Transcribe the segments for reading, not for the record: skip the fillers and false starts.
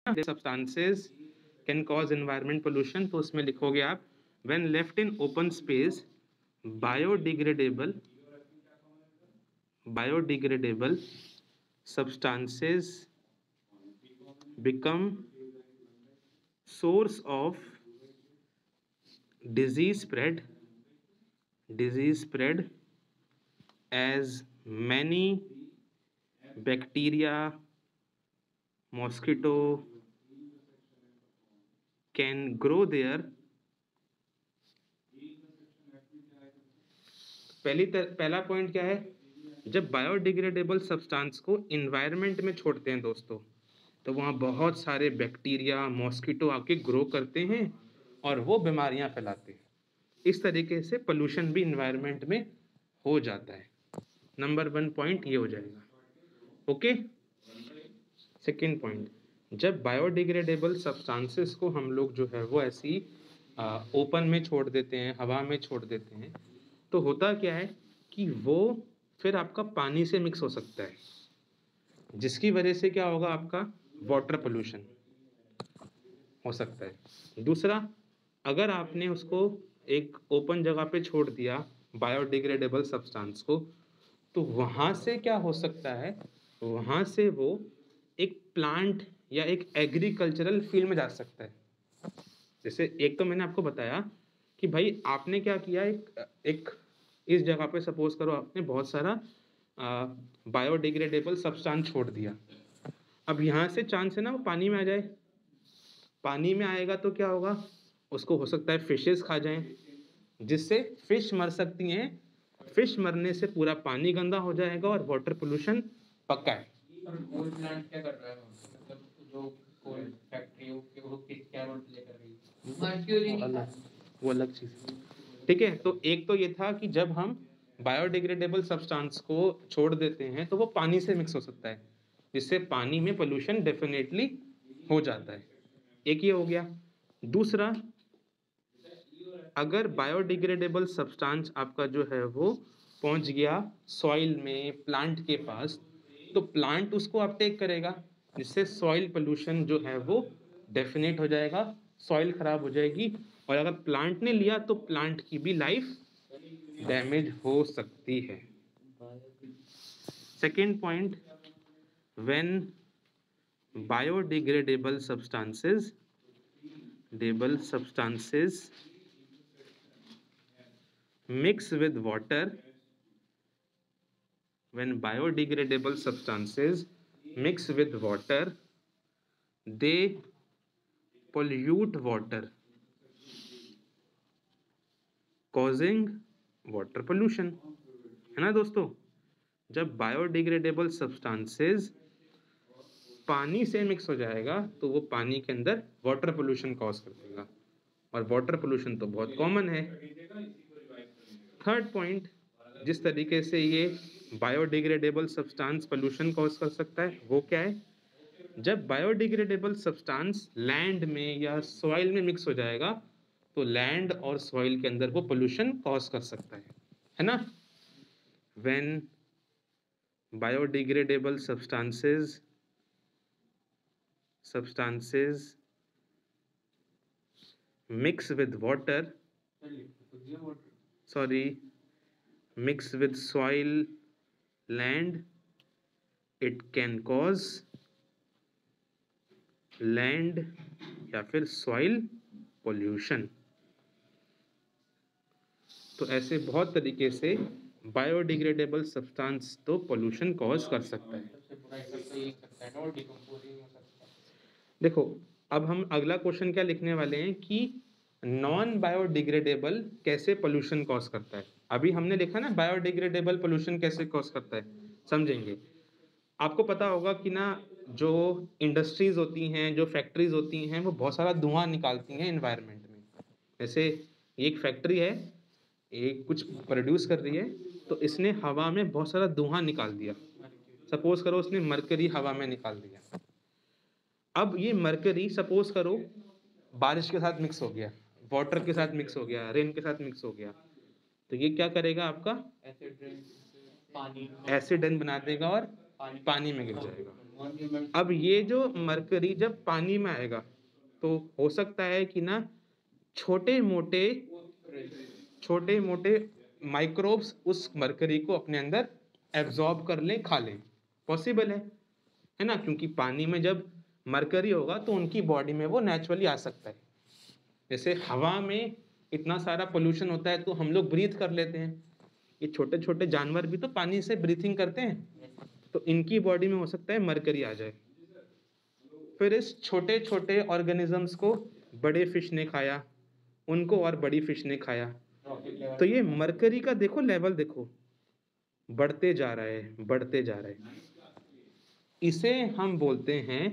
Substances can cause environment pollution, तो उसमें लिखोगे आप when left in open space biodegradable substances become source of disease spread as many bacteria, mosquito can grow there. पहला point क्या है, जब biodegradable substance को इन्वायरमेंट में छोड़ते हैं दोस्तों, तो वहाँ बहुत सारे बैक्टीरिया, मॉस्किटो आके ग्रो करते हैं और वो बीमारियां फैलाते हैं। इस तरीके से पोल्यूशन भी इन्वायरमेंट में हो जाता है। नंबर 1 पॉइंट ये हो जाएगा। ओके, सेकेंड पॉइंट, जब बायोडिग्रेडेबल सब्सटेंसेस को हम लोग जो है वो ऐसी ओपन में छोड़ देते हैं, हवा में छोड़ देते हैं, तो होता क्या है कि वो फिर आपका पानी से मिक्स हो सकता है, जिसकी वजह से क्या होगा, आपका वाटर पोल्यूशन हो सकता है। दूसरा, अगर आपने उसको एक ओपन जगह पे छोड़ दिया बायोडिग्रेडेबल सब्सटेंस को, तो वहाँ से क्या हो सकता है, वहाँ से वो एक प्लांट या एक एग्रीकल्चरल फील्ड में जा सकता है। जैसे एक तो मैंने आपको बताया कि भाई आपने क्या किया, एक इस जगह पे सपोज करो आपने बहुत सारा बायोडिग्रेडेबल सब्सटेंस छोड़ दिया। अब यहाँ से चांस है ना वो पानी में आ जाए, पानी में आएगा तो क्या होगा, उसको हो सकता है फिशेस खा जाएं, जिससे फिश मर सकती हैं। फिश मरने से पूरा पानी गंदा हो जाएगा और वाटर पोल्यूशन पक्का है। और कोल प्लांट क्या कर रहा है, मतलब जो कोल फैक्ट्री वो क्या रोल प्ले कर रही है? मर्क्यूरी वो अलग चीज है। ठीक है, तो एक तो ये था कि जब हम बायोडिग्रेडेबल सब्सटेंस को छोड़ देते हैं तो वो पानी से मिक्स हो सकता है, जिससे पानी में पोल्यूशन डेफिनेटली हो जाता है। एक ये हो गया। दूसरा, अगर बायोडिग्रेडेबल सब्सटेंस आपका जो है वो पहुंच गया सॉइल में, प्लांट के पास, तो प्लांट उसको अपटेक करेगा, जिससे सॉइल पोल्यूशन जो है वो डेफिनेट हो जाएगा, सॉइल खराब हो जाएगी, और अगर प्लांट ने लिया तो प्लांट की भी लाइफ डैमेज हो सकती है। Second point, when biodegradable substances mix with water, when biodegradable substances mix with water, they pollute water, causing water pollution। है ना दोस्तों, जब बायोडिग्रेडेबल सब्सटेंसेस पानी से मिक्स हो जाएगा तो वो पानी के अंदर वाटर पोल्यूशन कॉज कर देगा, और वाटर पोल्यूशन तो बहुत कॉमन है। थर्ड पॉइंट, जिस तरीके से ये बायोडिग्रेडेबल सब्सटेंस पोल्यूशन कॉज कर सकता है वो क्या है, जब बायोडिग्रेडेबल सब्सटेंस लैंड में या सॉइल में मिक्स हो जाएगा तो लैंड और सॉइल के अंदर वो पोल्यूशन कॉज कर सकता है ना। When biodegradable substances mix with water, mix with soil, land, it can cause land या फिर soil pollution। तो ऐसे बहुत तरीके से बायोडिग्रेडेबल सब्सटेंस तो पोल्यूशन कॉज कर सकता है। देखो, अब हम अगला क्वेश्चन क्या लिखने वाले हैं कि नॉन बायोडिग्रेडेबल कैसे पोल्यूशन कॉज करता है। अभी हमने लिखा ना बायोडिग्रेडेबल पोल्यूशन कैसे कॉज करता है, समझेंगे। आपको पता होगा कि ना जो इंडस्ट्रीज होती हैं, जो फैक्ट्रीज होती हैं, वो बहुत सारा धुआं निकालती हैं एनवायरनमेंट में। जैसे एक फैक्ट्री है, एक कुछ प्रोड्यूस कर रही है, तो इसने हवा में बहुत सारा धुआं निकाल दिया। सपोज करो उसने मरकरी हवा में निकाल दिया। अब ये मरकरी सपोज करो बारिश के साथ मिक्स हो गया, वाटर के साथ मिक्स हो गया, रेन के साथ मिक्स हो गया, तो ये क्या करेगा, आपका एसिड रेन बना देगा और पानी में गिर जाएगा। अब ये जो मरकरी जब पानी में आएगा तो हो सकता है कि ना छोटे मोटे माइक्रोब्स उस मरकरी को अपने अंदर एब्जॉर्ब कर लें, खा लें। पॉसिबल है ना, क्योंकि पानी में जब मरकरी होगा तो उनकी बॉडी में वो नेचुरली आ सकता है। जैसे हवा में इतना सारा पोल्यूशन होता है तो हम लोग ब्रीथ कर लेते हैं, ये छोटे छोटे जानवर भी तो पानी से ब्रीथिंग करते हैं, तो इनकी बॉडी में हो सकता है मरकरी आ जाए। फिर इस छोटे छोटे ऑर्गेनिजम्स को बड़े फिश ने खाया, उनको और बड़ी फिश ने खाया, तो ये मरकरी का देखो लेवल देखो बढ़ते जा रहा है, बढ़ते जा रहा है। इसे हम बोलते हैं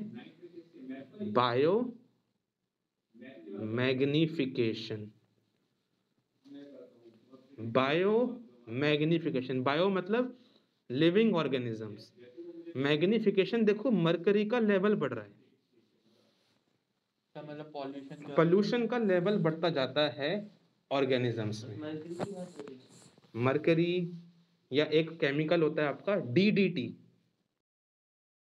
bio magnification. Bio magnification, bio मतलब लिविंग ऑर्गेनिजम्स, मैग्निफिकेशन देखो मरकरी का लेवल बढ़ रहा है, मतलब पोल्यूशन का लेवल बढ़ता जाता है ऑर्गेनिजम्स में। मरकरी या एक केमिकल होता है आपका DDT,